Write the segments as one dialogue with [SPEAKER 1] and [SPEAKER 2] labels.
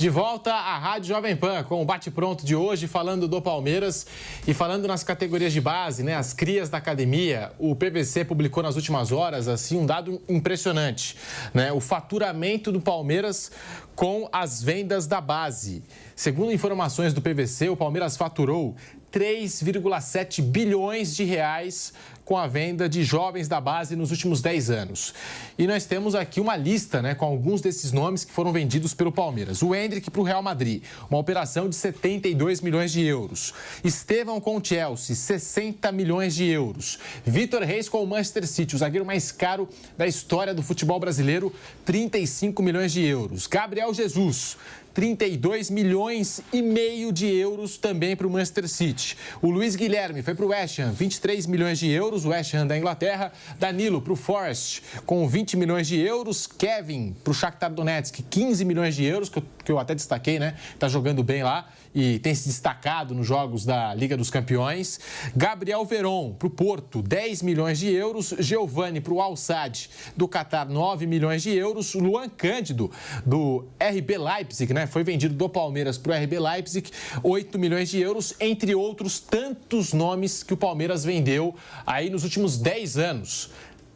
[SPEAKER 1] De volta à Rádio Jovem Pan com o bate-pronto de hoje, falando do Palmeiras e falando nas categorias de base, né, as crias da academia. O PVC publicou nas últimas horas assim um dado impressionante, né? O faturamento do Palmeiras com as vendas da base. Segundo informações do PVC, o Palmeiras faturou 3,7 bilhões de reais com a venda de jovens da base nos últimos 10 anos. E nós temos aqui uma lista, né, com alguns desses nomes que foram vendidos pelo Palmeiras. O Endrick para o Real Madrid, uma operação de 72 milhões de euros. Estevão com o Chelsea, 60 milhões de euros. Vitor Reis com o Manchester City, o zagueiro mais caro da história do futebol brasileiro, 35 milhões de euros. Gabriel Jesus, 32 milhões e meio de euros também para o Manchester City. O Luiz Guilherme foi para o West Ham, 23 milhões de euros, o West Ham da Inglaterra. Danilo para o Forest, com 20 milhões de euros. Kevin para o Shakhtar Donetsk, 15 milhões de euros, que eu até destaquei, né? Está jogando bem lá e tem se destacado nos jogos da Liga dos Campeões. Gabriel Veron para o Porto, 10 milhões de euros. Giovani para o Al Sadd do Qatar, 9 milhões de euros. Luan Cândido do RB Leipzig, né? Foi vendido do Palmeiras para o RB Leipzig, 8 milhões de euros, entre outros tantos nomes que o Palmeiras vendeu aí nos últimos 10 anos.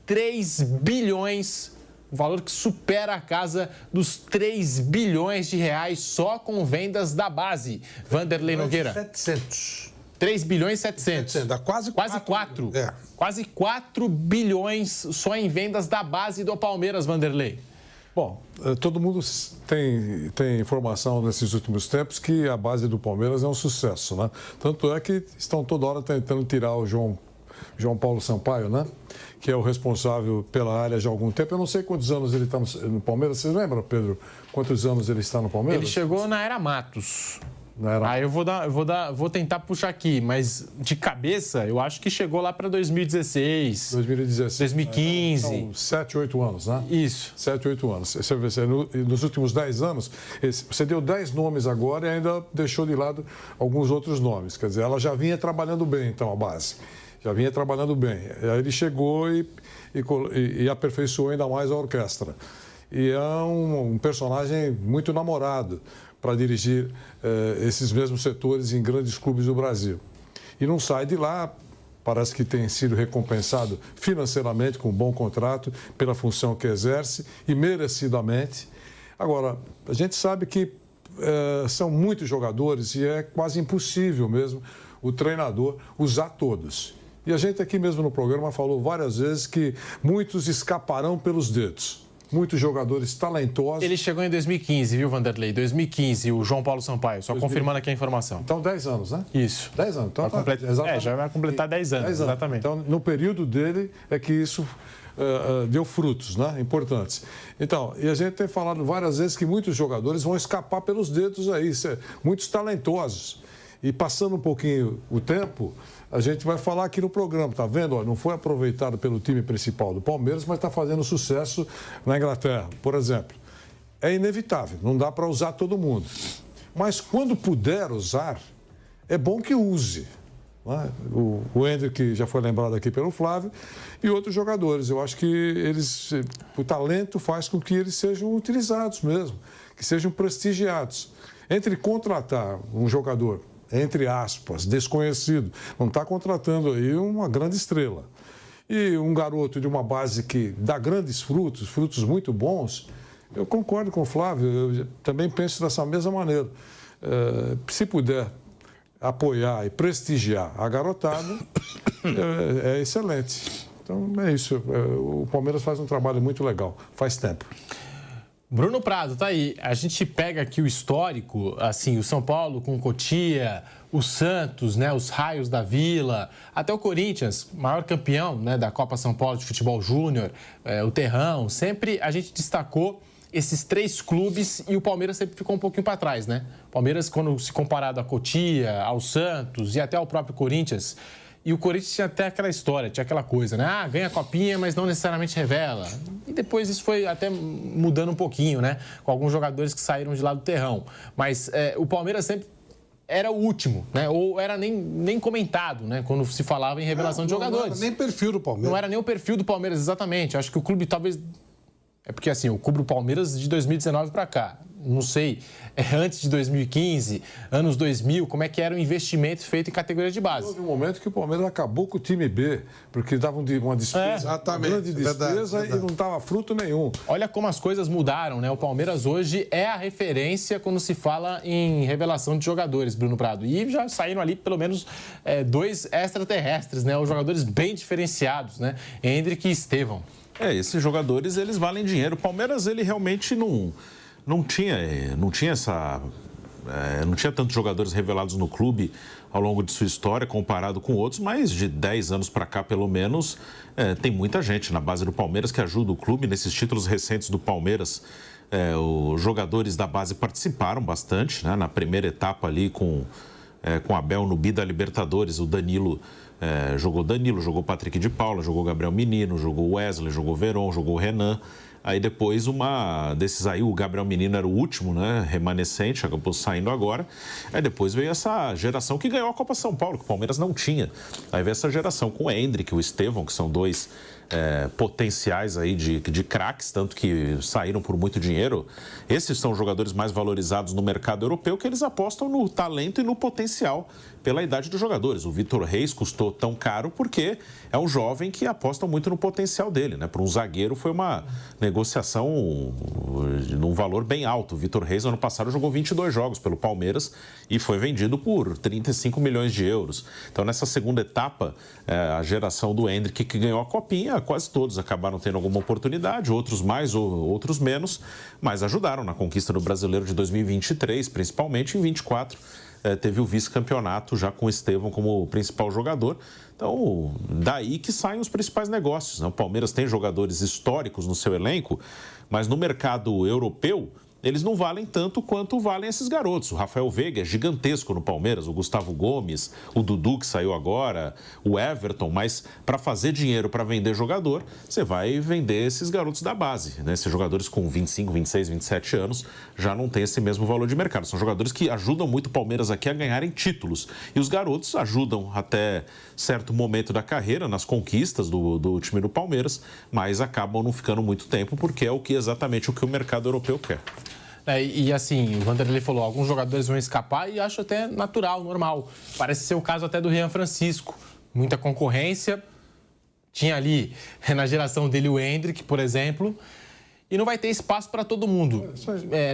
[SPEAKER 1] 3 bilhões, um valor que supera a casa dos 3 bilhões de reais só com vendas da base. Vanderlei Nogueira.
[SPEAKER 2] 700.
[SPEAKER 1] 3 bilhões e 700.
[SPEAKER 2] Dá quase
[SPEAKER 1] 4.
[SPEAKER 2] É.
[SPEAKER 1] Quase 4 bilhões só em vendas da base do Palmeiras, Vanderlei.
[SPEAKER 3] Bom, todo mundo tem informação nesses últimos tempos que a base do Palmeiras é um sucesso, né? Tanto é que estão toda hora tentando tirar o João Paulo Sampaio, né? Que é o responsável pela área já há algum tempo. Eu não sei quantos anos ele está no Palmeiras. Vocês lembram, Pedro, quantos anos ele está no Palmeiras?
[SPEAKER 1] Ele chegou na era Matos. Aí eu vou tentar puxar aqui, mas de cabeça eu acho que chegou lá para 2016. 2015.
[SPEAKER 3] São 7, 8 anos, né?
[SPEAKER 1] Isso.
[SPEAKER 3] 7, 8 anos. Você vê, nos últimos 10 anos, você deu 10 nomes agora e ainda deixou de lado alguns outros nomes. Quer dizer, ela já vinha trabalhando bem, então, a base. Já vinha trabalhando bem. Aí ele chegou e aperfeiçoou ainda mais a orquestra. E é um personagem muito namorado para dirigir esses mesmos setores em grandes clubes do Brasil. E não sai de lá, parece que tem sido recompensado financeiramente com um bom contrato pela função que exerce e merecidamente. Agora, a gente sabe que são muitos jogadores e é quase impossível mesmo o treinador usar todos. E a gente aqui mesmo no programa falou várias vezes que muitos escaparão pelos dedos. Muitos jogadores talentosos.
[SPEAKER 1] Ele chegou em 2015, viu, Vanderlei? 2015, o João Paulo Sampaio. Só confirmando aqui a informação.
[SPEAKER 3] Então, 10 anos, né?
[SPEAKER 1] Isso.
[SPEAKER 3] 10 anos. Então,
[SPEAKER 1] já vai completar 10 anos, exatamente.
[SPEAKER 3] Então, no período dele é que isso deu frutos, né? Importantes. Então, e a gente tem falado várias vezes que muitos jogadores vão escapar pelos dedos aí, muitos talentosos. E passando um pouquinho o tempo, a gente vai falar aqui no programa, tá vendo? Não foi aproveitado pelo time principal do Palmeiras, mas está fazendo sucesso na Inglaterra, por exemplo. É inevitável, não dá para usar todo mundo. Mas quando puder usar, é bom que use. Né? O Endrick já foi lembrado aqui pelo Flávio e outros jogadores. Eu acho que o talento faz com que eles sejam utilizados mesmo, que sejam prestigiados. Entre contratar um jogador, entre aspas, desconhecido, não está contratando aí uma grande estrela. E um garoto de uma base que dá grandes frutos, frutos muito bons, eu concordo com o Flávio, eu também penso dessa mesma maneira. Se puder apoiar e prestigiar a garotada, é excelente. Então é isso, o Palmeiras faz um trabalho muito legal, faz tempo.
[SPEAKER 1] Bruno Prado, tá aí. A gente pega aqui o histórico, assim, o São Paulo com o Cotia, o Santos, né, os Raios da Vila, até o Corinthians, maior campeão, né, da Copa São Paulo de futebol júnior, o Terrão. Sempre a gente destacou esses 3 clubes e o Palmeiras sempre ficou um pouquinho para trás, né? O Palmeiras, quando se comparado a Cotia, ao Santos e até ao próprio Corinthians. E o Corinthians tinha até aquela história, tinha aquela coisa, né? Ah, ganha a copinha, mas não necessariamente revela. E depois isso foi até mudando um pouquinho, né? Com alguns jogadores que saíram de lá do terrão. Mas o Palmeiras sempre era o último, né? Ou era nem comentado, né? Quando se falava em revelação de jogadores.
[SPEAKER 2] Não era nem perfil do Palmeiras.
[SPEAKER 1] Não era nem o perfil do Palmeiras, exatamente. Acho que o clube talvez É porque, assim, eu cubro o Palmeiras de 2019 para cá. Não sei, antes de 2015, anos 2000, como é que era o investimento feito em categoria de base.
[SPEAKER 3] Houve um momento que o Palmeiras acabou com o time B, porque dava uma despesa, uma grande despesa, e não dava fruto nenhum.
[SPEAKER 1] Olha como as coisas mudaram, né? O Palmeiras hoje é a referência quando se fala em revelação de jogadores, Bruno Prado. E já saíram ali pelo menos 2 extraterrestres, né? Os jogadores bem diferenciados, né? Endrick e Estevão.
[SPEAKER 2] Esses jogadores, eles valem dinheiro. O Palmeiras, ele realmente não tinha tantos jogadores revelados no clube ao longo de sua história, comparado com outros, mas de 10 anos para cá, pelo menos, tem muita gente na base do Palmeiras que ajuda o clube. Nesses títulos recentes do Palmeiras, os jogadores da base participaram bastante, né? Na primeira etapa ali com Abel no bi da Libertadores, o Danilo... jogou Patrick de Paula, jogou Gabriel Menino, jogou Wesley, jogou Veron, jogou Renan. Aí depois, desses aí, o Gabriel Menino era o último, né, remanescente, acabou saindo agora. Aí depois veio essa geração que ganhou a Copa São Paulo, que o Palmeiras não tinha. Aí veio essa geração com o Endrick e o Estevão, que são 2 potenciais aí de craques, tanto que saíram por muito dinheiro. Esses são os jogadores mais valorizados no mercado europeu, que eles apostam no talento e no potencial pela idade dos jogadores. O Vitor Reis custou tão caro porque é um jovem que aposta muito no potencial dele, né? Para um zagueiro foi uma negociação num valor bem alto. O Vitor Reis, ano passado, jogou 22 jogos pelo Palmeiras e foi vendido por 35 milhões de euros. Então, nessa segunda etapa, a geração do Endrick, que ganhou a Copinha, quase todos acabaram tendo alguma oportunidade, outros mais ou outros menos, mas ajudaram na conquista do Brasileiro de 2023, principalmente em 24. Teve o vice-campeonato já com o Estevão como principal jogador. Então, daí que saem os principais negócios, né? O Palmeiras tem jogadores históricos no seu elenco, mas no mercado europeu, eles não valem tanto quanto valem esses garotos. O Rafael Veiga é gigantesco no Palmeiras, o Gustavo Gomes, o Dudu, que saiu agora, o Everton. Mas para fazer dinheiro, para vender jogador, você vai vender esses garotos da base, né? Esses jogadores com 25, 26, 27 anos já não têm esse mesmo valor de mercado. São jogadores que ajudam muito o Palmeiras aqui a ganharem títulos. E os garotos ajudam até certo momento da carreira, nas conquistas do time do Palmeiras, mas acabam não ficando muito tempo, porque é exatamente o que o mercado europeu quer.
[SPEAKER 1] E assim, o Vanderlei falou, alguns jogadores vão escapar e acho até natural, normal. Parece ser o caso até do Rian Francisco. Muita concorrência. Tinha ali, na geração dele, o Endrick, por exemplo. E não vai ter espaço para todo mundo.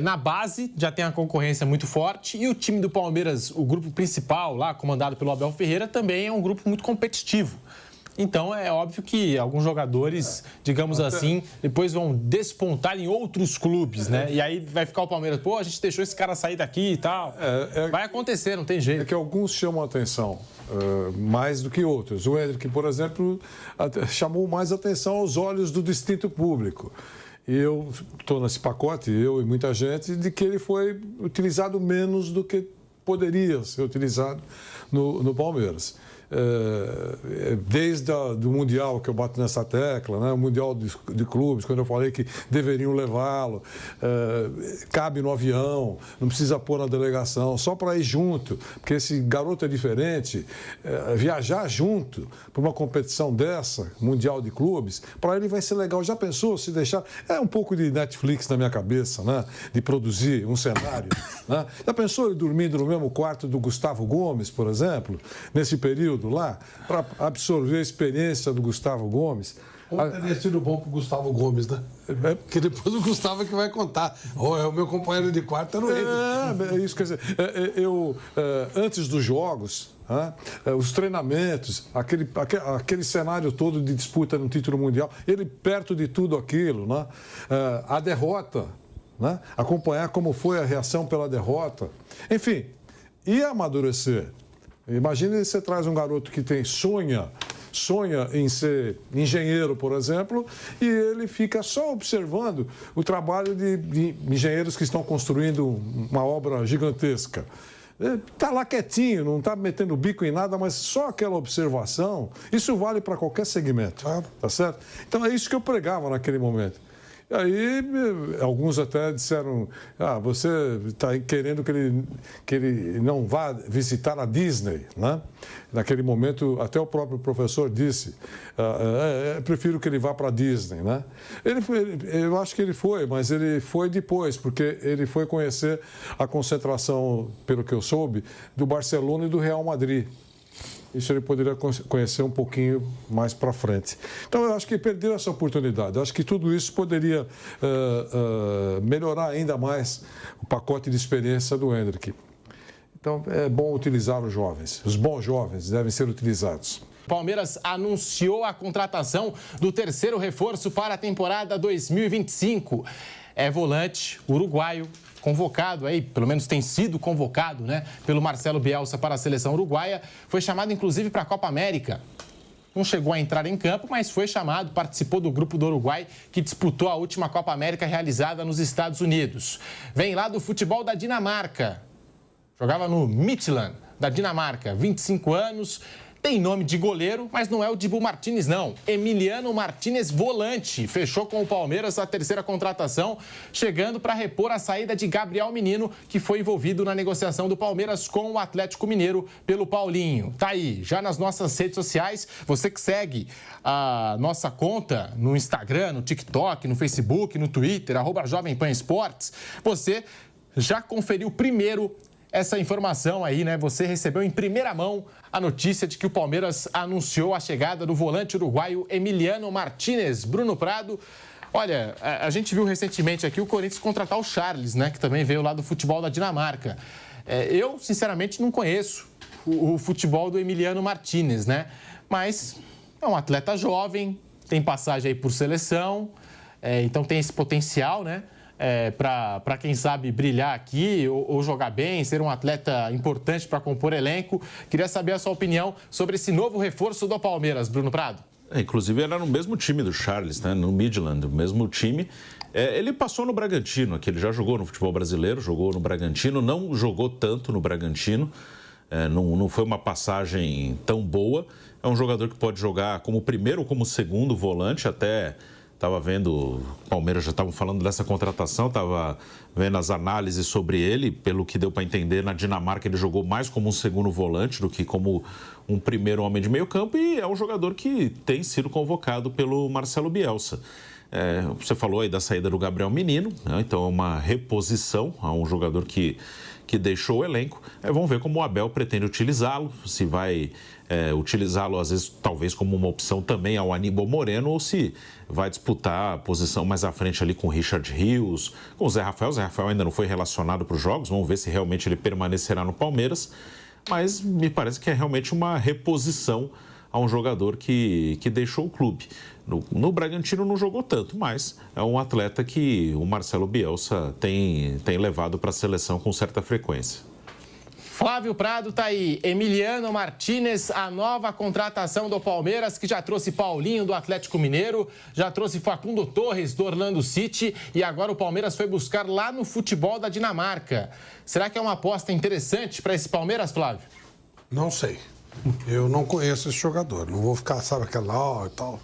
[SPEAKER 1] Na base, já tem a concorrência muito forte. E o time do Palmeiras, o grupo principal lá, comandado pelo Abel Ferreira, também é um grupo muito competitivo. Então, é óbvio que alguns jogadores, digamos assim, depois vão despontar em outros clubes, né? E aí vai ficar o Palmeiras, pô, a gente deixou esse cara sair daqui e tal. Vai acontecer, não tem jeito.
[SPEAKER 3] É que alguns chamam a atenção mais do que outros. O Endrick, por exemplo, chamou mais atenção aos olhos do distinto público. E eu estou nesse pacote, eu e muita gente, de que ele foi utilizado menos do que poderia ser utilizado no Palmeiras. Desde do Mundial, que eu bato nessa tecla, né? O Mundial de clubes, quando eu falei que deveriam levá-lo, cabe no avião, não precisa pôr na delegação, só para ir junto, porque esse garoto é diferente. Viajar junto para uma competição dessa, Mundial de clubes, para ele vai ser legal. Já pensou se deixar? É um pouco de Netflix na minha cabeça, né? De produzir um cenário. Né? Já pensou ele dormindo no mesmo quarto do Gustavo Gomes, por exemplo, nesse período lá, para absorver a experiência do Gustavo Gomes?
[SPEAKER 4] Como teria sido bom para o Gustavo Gomes, né? Porque depois o Gustavo é que vai contar. O meu companheiro de quarto era o Endrick.
[SPEAKER 3] Isso, quer dizer, antes dos jogos, os treinamentos, aquele cenário todo de disputa no título mundial, ele perto de tudo aquilo, né? A derrota, né? Acompanhar como foi a reação pela derrota. Enfim, e amadurecer. Imagine você traz um garoto que sonha em ser engenheiro, por exemplo, e ele fica só observando o trabalho de engenheiros que estão construindo uma obra gigantesca. Está lá quietinho, não está metendo bico em nada, mas só aquela observação, isso vale para qualquer segmento, tá certo? Então é isso que eu pregava naquele momento. Aí, alguns até disseram, você está querendo que ele não vá visitar a Disney, né? Naquele momento, até o próprio professor disse, prefiro que ele vá para a Disney, né? Eu acho que ele foi, mas ele foi depois, porque ele foi conhecer a concentração, pelo que eu soube, do Barcelona e do Real Madrid. Isso ele poderia conhecer um pouquinho mais para frente. Então, eu acho que perdeu essa oportunidade. Eu acho que tudo isso poderia melhorar ainda mais o pacote de experiência do Endrick. Então, é bom utilizar os jovens. Os bons jovens devem ser utilizados.
[SPEAKER 1] Palmeiras anunciou a contratação do terceiro reforço para a temporada 2025. É volante uruguaio, convocado aí, pelo menos tem sido convocado, né, pelo Marcelo Bielsa para a seleção uruguaia. Foi chamado, inclusive, para a Copa América. Não chegou a entrar em campo, mas foi chamado, participou do grupo do Uruguai, que disputou a última Copa América realizada nos Estados Unidos. Vem lá do futebol da Dinamarca. Jogava no Midtjylland, da Dinamarca, 25 anos. Tem nome de goleiro, mas não é o Dibu Martínez, não. Emiliano Martínez, volante. Fechou com o Palmeiras a terceira contratação, chegando para repor a saída de Gabriel Menino, que foi envolvido na negociação do Palmeiras com o Atlético Mineiro pelo Paulinho. Tá aí, já nas nossas redes sociais, você que segue a nossa conta no Instagram, no TikTok, no Facebook, no Twitter, @Jovem Pan Esportes, você já conferiu primeiro essa informação aí, né? Você recebeu em primeira mão a notícia de que o Palmeiras anunciou a chegada do volante uruguaio Emiliano Martínez. Bruno Prado, olha, a gente viu recentemente aqui o Corinthians contratar o Charles, né? Que também veio lá do futebol da Dinamarca. Eu, sinceramente, não conheço o futebol do Emiliano Martínez, né? Mas é um atleta jovem, tem passagem aí por seleção, então tem esse potencial, né? Para quem sabe brilhar aqui ou jogar bem, ser um atleta importante para compor elenco. Queria saber a sua opinião sobre esse novo reforço do Palmeiras, Bruno Prado.
[SPEAKER 2] Inclusive, era no mesmo time do Charles, né? No Midtjylland, o mesmo time. Ele passou no Bragantino, aqui ele já jogou no futebol brasileiro, jogou no Bragantino, não jogou tanto no Bragantino, não foi uma passagem tão boa. É um jogador que pode jogar como primeiro ou como segundo volante, até... Estava vendo, o Palmeiras já estavam falando dessa contratação, estava vendo as análises sobre ele, pelo que deu para entender, na Dinamarca ele jogou mais como um segundo volante do que como um primeiro homem de meio campo e é um jogador que tem sido convocado pelo Marcelo Bielsa. Você falou aí da saída do Gabriel Menino, né? Então é uma reposição a um jogador que deixou o elenco. Vamos ver como o Abel pretende utilizá-lo, se vai utilizá-lo, às vezes, talvez como uma opção também ao Aníbal Moreno, ou se vai disputar a posição mais à frente ali com o Richard Rios, com o Zé Rafael. O Zé Rafael ainda não foi relacionado para os jogos, vamos ver se realmente ele permanecerá no Palmeiras, mas me parece que é realmente uma reposição a um jogador que deixou o clube. No Bragantino não jogou tanto, mas é um atleta que o Marcelo Bielsa tem levado para a seleção com certa frequência.
[SPEAKER 1] Flávio Prado tá aí. Emiliano Martínez, a nova contratação do Palmeiras, que já trouxe Paulinho do Atlético Mineiro, já trouxe Facundo Torres do Orlando City e agora o Palmeiras foi buscar lá no futebol da Dinamarca. Será que é uma aposta interessante para esse Palmeiras, Flávio?
[SPEAKER 4] Não sei. Eu não conheço esse jogador. Não vou ficar, sabe, aquela e tal.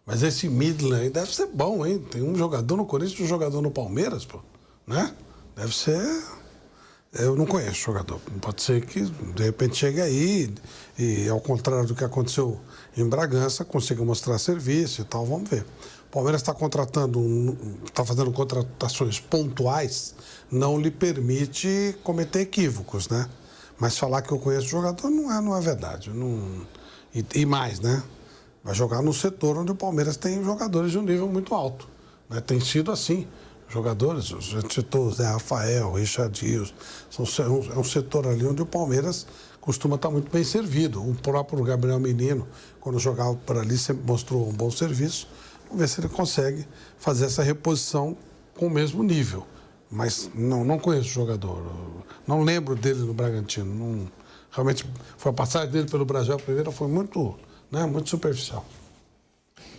[SPEAKER 4] Mas esse Midtjylland aí deve ser bom, hein? Tem um jogador no Corinthians e um jogador no Palmeiras, pô. Né? Deve ser... Eu não conheço o jogador. Pode ser que, de repente, chegue aí e, ao contrário do que aconteceu em Bragança, consiga mostrar serviço e tal. Vamos ver. O Palmeiras está está fazendo contratações pontuais, não lhe permite cometer equívocos, né? Mas falar que eu conheço o jogador não é verdade. E mais, né? Vai jogar no setor onde o Palmeiras tem jogadores de um nível muito alto. Né? Tem sido assim. Jogadores, a gente citou o Zé Rafael, o Richard Rios, é um setor ali onde o Palmeiras costuma estar muito bem servido. O próprio Gabriel Menino, quando jogava por ali, sempre mostrou um bom serviço. Vamos ver se ele consegue fazer essa reposição com o mesmo nível. Mas não conheço o jogador, não lembro dele no Bragantino. Realmente, foi a passagem dele pelo Brasil, a primeira foi muito superficial.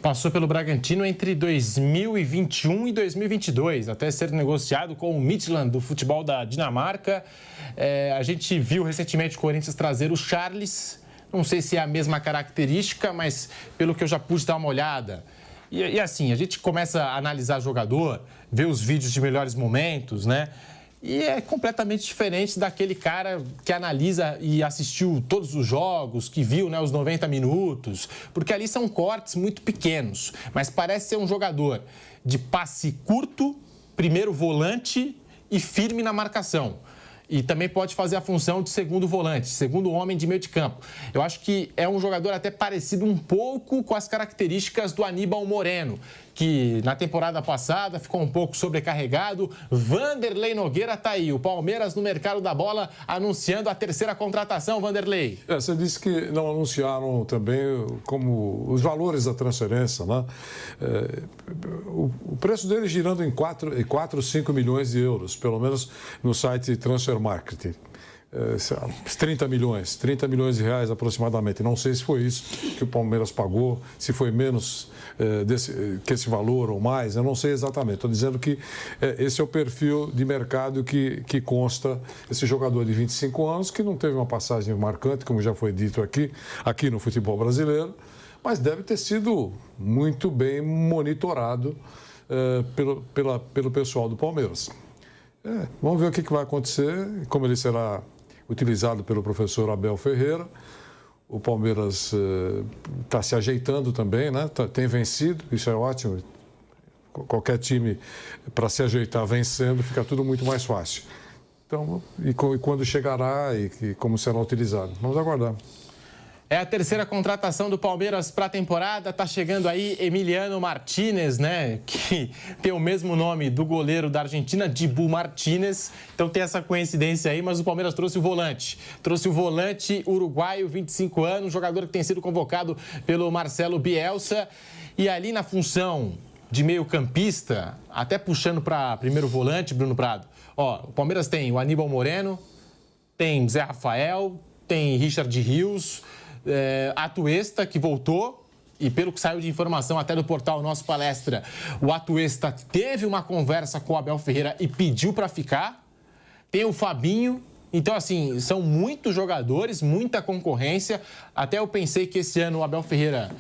[SPEAKER 1] Passou pelo Bragantino entre 2021 e 2022, até ser negociado com o Midtjylland do futebol da Dinamarca. A gente viu recentemente o Corinthians trazer o Charles. Não sei se é a mesma característica, mas pelo que eu já pude dar uma olhada E assim, a gente começa a analisar jogador, ver os vídeos de melhores momentos, né? E é completamente diferente daquele cara que analisa e assistiu todos os jogos, que viu, né, os 90 minutos, porque ali são cortes muito pequenos, mas parece ser um jogador de passe curto, primeiro volante e firme na marcação. E também pode fazer a função de segundo volante, segundo homem de meio de campo. Eu acho que é um jogador até parecido um pouco com as características do Aníbal Moreno, que na temporada passada ficou um pouco sobrecarregado. Vanderlei Nogueira tá aí. O Palmeiras no mercado da bola anunciando a terceira contratação, Vanderlei.
[SPEAKER 3] Você disse que não anunciaram também como os valores da transferência, né? O preço dele girando em 4 ou 5 milhões de euros, pelo menos no site Transfer Marketing. 30 milhões de reais aproximadamente. Não sei se foi isso que o Palmeiras pagou, se foi menos que esse valor ou mais, eu não sei exatamente. Estou dizendo que esse é o perfil de mercado que consta esse jogador de 25 anos, que não teve uma passagem marcante, como já foi dito aqui no futebol brasileiro, mas deve ter sido muito bem monitorado pelo pessoal do Palmeiras. Vamos ver o que vai acontecer, como ele será utilizado pelo professor Abel Ferreira. O Palmeiras está se ajeitando também, né? Tem vencido, isso é ótimo. Qualquer time, para se ajeitar vencendo, fica tudo muito mais fácil. Então, e quando chegará e como será utilizado? Vamos aguardar.
[SPEAKER 1] É a terceira contratação do Palmeiras para a temporada. Tá chegando aí Emiliano Martínez, né? Que tem o mesmo nome do goleiro da Argentina, Dibu Martínez. Então tem essa coincidência aí, mas o Palmeiras trouxe o volante. Trouxe o volante uruguaio, 25 anos, jogador que tem sido convocado pelo Marcelo Bielsa. E ali na função de meio-campista, até puxando para primeiro volante, Bruno Prado. Ó, o Palmeiras tem o Aníbal Moreno, tem Zé Rafael, tem Richard Rios, Atuesta, que voltou, e pelo que saiu de informação até do portal Nosso Palestra, o Atuesta teve uma conversa com o Abel Ferreira e pediu para ficar. Tem o Fabinho. Então, assim, são muitos jogadores, muita concorrência. Até eu pensei que esse ano o Abel Ferreira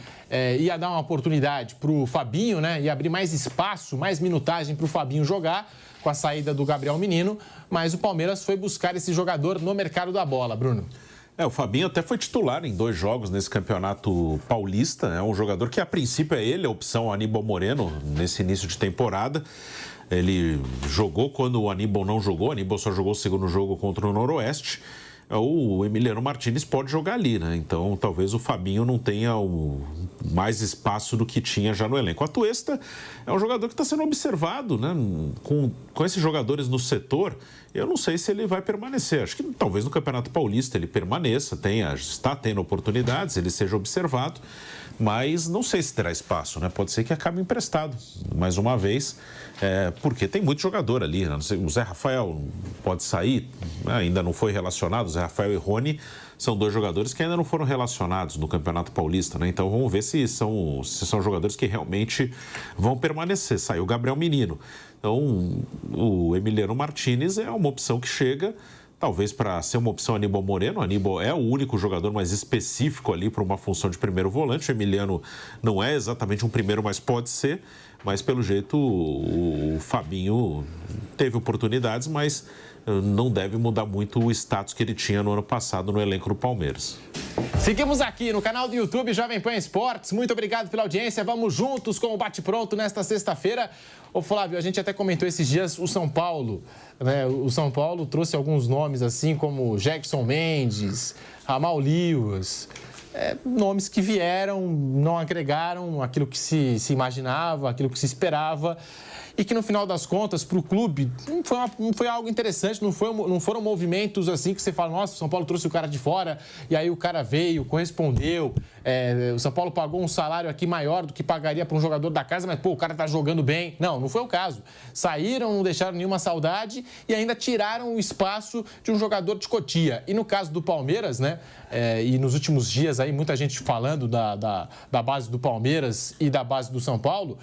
[SPEAKER 1] ia dar uma oportunidade para o Fabinho, né? Ia abrir mais espaço, mais minutagem para o Fabinho jogar com a saída do Gabriel Menino. Mas o Palmeiras foi buscar esse jogador no mercado da bola, Bruno.
[SPEAKER 2] O Fabinho até foi titular em 2 jogos nesse campeonato paulista. É um jogador que, a princípio, é ele, a opção Aníbal Moreno, nesse início de temporada. Ele jogou quando o Aníbal não jogou. O Aníbal só jogou o segundo jogo contra o Noroeste. O Emiliano Martínez pode jogar ali, né? Então, talvez o Fabinho não tenha mais espaço do que tinha já no elenco. O Atuesta é um jogador que está sendo observado, né? Com esses jogadores no setor, eu não sei se ele vai permanecer. Acho que talvez no Campeonato Paulista ele permaneça, está tendo oportunidades, ele seja observado, mas não sei se terá espaço, né? Pode ser que acabe emprestado, mais uma vez, porque tem muito jogador ali, né? O Zé Rafael pode sair, ainda não foi relacionado. O Zé Rafael e Rony são 2 jogadores que ainda não foram relacionados no Campeonato Paulista, né? Então vamos ver se são jogadores que realmente vão permanecer. Saiu o Gabriel Menino. Então o Emiliano Martínez é uma opção que chega, talvez para ser uma opção Aníbal Moreno. O Aníbal é o único jogador mais específico ali para uma função de primeiro volante. O Emiliano não é exatamente um primeiro, mas pode ser. Mas, pelo jeito, o Fabinho teve oportunidades, mas não deve mudar muito o status que ele tinha no ano passado no elenco do Palmeiras.
[SPEAKER 1] Seguimos aqui no canal do YouTube Jovem Pan Esportes. Muito obrigado pela audiência. Vamos juntos com o Bate Pronto nesta sexta-feira. Ô Flávio, a gente até comentou esses dias o São Paulo, né? O São Paulo trouxe alguns nomes assim como Jackson Mendes, Ramal Lewis, nomes que vieram, não agregaram aquilo que se imaginava, aquilo que se esperava. E que no final das contas, para o clube, não foi algo interessante, não foram movimentos assim que você fala, nossa, o São Paulo trouxe o cara de fora, e aí o cara veio, correspondeu, o São Paulo pagou um salário aqui maior do que pagaria para um jogador da casa, mas pô, o cara tá jogando bem. Não foi o caso. Saíram, não deixaram nenhuma saudade e ainda tiraram o espaço de um jogador de Cotia. E no caso do Palmeiras, né, e nos últimos dias aí, muita gente falando da base do Palmeiras e da base do São Paulo.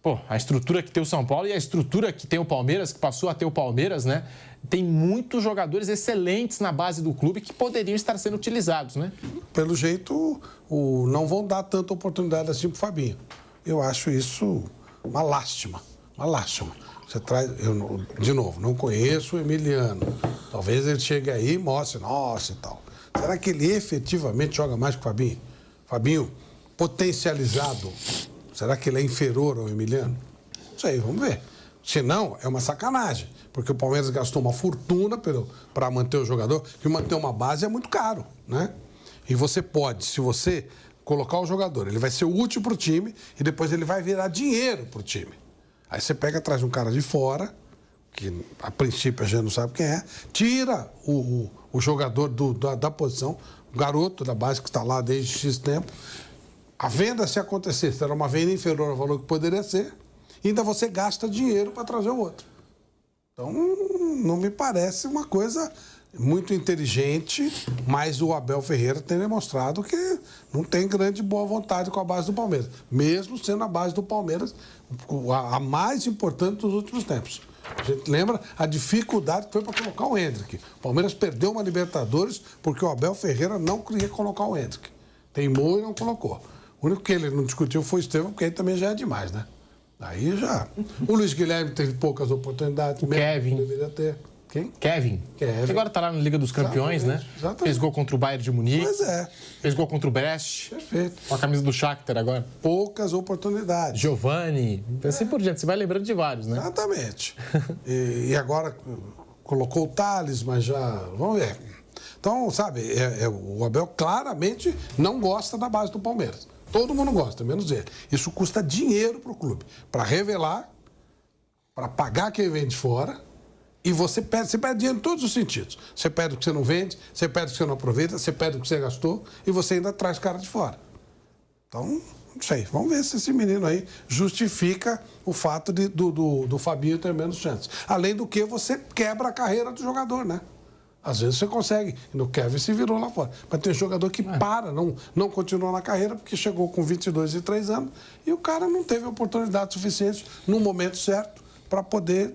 [SPEAKER 1] Pô, a estrutura que tem o São Paulo e a estrutura que tem o Palmeiras, que passou a ter o Palmeiras, né? Tem muitos jogadores excelentes na base do clube que poderiam estar sendo utilizados, né?
[SPEAKER 4] Pelo jeito, não vão dar tanta oportunidade assim pro Fabinho. Eu acho isso uma lástima. Uma lástima. Você traz, de novo, não conheço o Emiliano. Talvez ele chegue aí e mostre, nossa e tal. Será que ele efetivamente joga mais que o Fabinho? Fabinho, potencializado, será que ele é inferior ao Emiliano? Não sei, vamos ver. Se não, é uma sacanagem, porque o Palmeiras gastou uma fortuna para manter o jogador, que manter uma base é muito caro, né? E você pode, se você colocar o jogador, ele vai ser útil para o time e depois ele vai virar dinheiro para o time. Aí você pega atrás de um cara de fora, que a princípio a gente não sabe quem é, tira o jogador da posição, o garoto da base que está lá desde X tempo. A venda, se acontecer, será uma venda inferior ao valor que poderia ser, e ainda você gasta dinheiro para trazer o outro. Então, não me parece uma coisa muito inteligente, mas o Abel Ferreira tem demonstrado que não tem grande boa vontade com a base do Palmeiras, mesmo sendo a base do Palmeiras a mais importante dos últimos tempos. A gente lembra a dificuldade que foi para colocar o Endrick. O Palmeiras perdeu uma Libertadores porque o Abel Ferreira não queria colocar o Endrick. Teimou e não colocou. O único que ele não discutiu foi o Estevão, porque aí também já é demais, né? Aí já. O Luiz Guilherme teve poucas oportunidades.
[SPEAKER 1] O Kevin.
[SPEAKER 4] Deveria ter. Quem?
[SPEAKER 1] Kevin. Que agora está lá na Liga dos Campeões,
[SPEAKER 4] exatamente,
[SPEAKER 1] né?
[SPEAKER 4] Exatamente.
[SPEAKER 1] Fez gol contra o Bayern de Munique.
[SPEAKER 4] Pois é.
[SPEAKER 1] Fez gol contra o Brest.
[SPEAKER 4] Perfeito.
[SPEAKER 1] Com a camisa do Shakhtar agora.
[SPEAKER 4] Poucas oportunidades.
[SPEAKER 1] Giovani. Assim por diante. Você vai lembrando de vários, né?
[SPEAKER 4] Exatamente. E agora colocou o Thales, mas já... Vamos ver. Então, sabe, o Abel claramente não gosta da base do Palmeiras. Todo mundo gosta, menos ele. Isso custa dinheiro para o clube. Para revelar, para pagar quem vem de fora. E você perde dinheiro em todos os sentidos. Você perde o que você não vende, você perde o que você não aproveita, você perde o que você gastou e você ainda traz cara de fora. Então, não sei. Vamos ver se esse menino aí justifica o fato do Fabinho ter menos chances. Além do que você quebra a carreira do jogador, né? Às vezes você consegue. E no Kevin se virou lá fora. Mas tem jogador que não continua na carreira porque chegou com 22 e 3 anos e o cara não teve oportunidade suficiente no momento certo para poder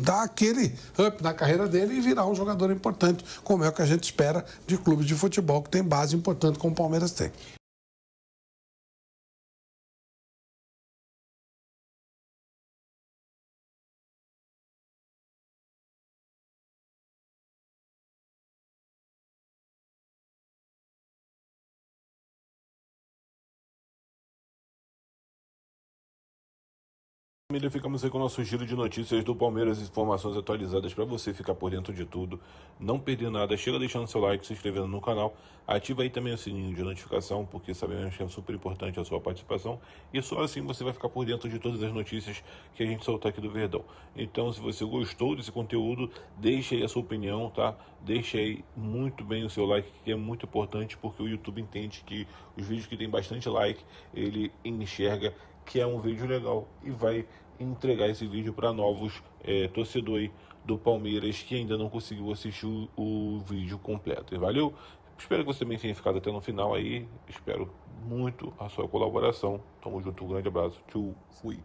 [SPEAKER 4] dar aquele up na carreira dele e virar um jogador importante, como é o que a gente espera de clubes de futebol que tem base importante como o Palmeiras tem.
[SPEAKER 5] Família, ficamos aí com o nosso giro de notícias do Palmeiras, informações atualizadas para você ficar por dentro de tudo, não perder nada. Chega deixando seu like, se inscrevendo no canal, ativa aí também o sininho de notificação, porque sabemos que é super importante a sua participação e só assim você vai ficar por dentro de todas as notícias que a gente soltar aqui do Verdão. Então, se você gostou desse conteúdo, deixe aí a sua opinião, tá? Deixe aí muito bem o seu like, que é muito importante, porque o YouTube entende que os vídeos que tem bastante like, ele enxerga que é um vídeo legal e vai entregar esse vídeo para novos torcedores do Palmeiras que ainda não conseguiu assistir o vídeo completo. E valeu? Espero que você também tenha ficado até no final aí. Espero muito a sua colaboração. Tamo junto, um grande abraço. Tchau, fui.